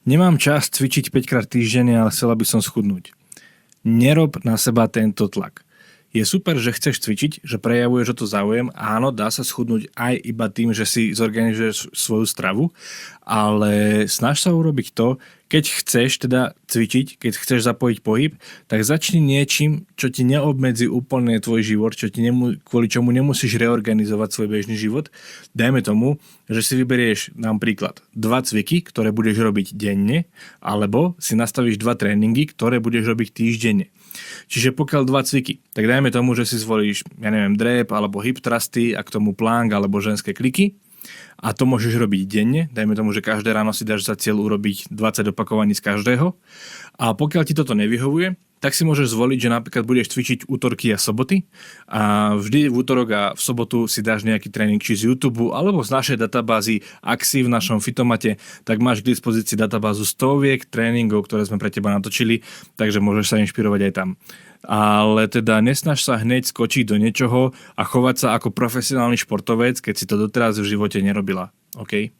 Nemám čas cvičiť 5 krát týždenne, ale chcela by som schudnúť. Nerob na seba tento tlak. Je super, že chceš cvičiť, že prejavuješ o to záujem. Áno, dá sa schudnúť aj iba tým, že si zorganizuješ svoju stravu, ale snaž sa urobiť to, keď chceš teda cvičiť, keď chceš zapojiť pohyb, tak začni niečím, čo ti neobmedzí úplne tvoj život, kvôli čomu nemusíš reorganizovať svoj bežný život. Dajme tomu, že si vyberieš napríklad 2 cviky, ktoré budeš robiť denne, alebo si nastavíš 2 tréningy, ktoré budeš robiť týždenne. Čiže pokiaľ 2 cviky, tak dajme tomu, že si zvolíš, drep alebo hip thrusty a k tomu plank alebo ženské kliky. A to môžeš robiť denne, dajme tomu, že každé ráno si dáš za cieľ urobiť 20 opakovaní z každého. A pokiaľ ti toto nevyhovuje, tak si môžeš zvoliť, že napríklad budeš cvičiť útorky a soboty a vždy v útorok a v sobotu si dáš nejaký tréning či z YouTube alebo z našej databázy. Ak si v našom Fitomate, tak máš k dispozícii databázu stoviek tréningov, ktoré sme pre teba natočili, takže môžeš sa inšpirovať aj tam. Ale teda nesnaž sa hneď skočiť do niečoho a chovať sa ako profesionálny športovec, keď si to doteraz v živote nerobila. OK?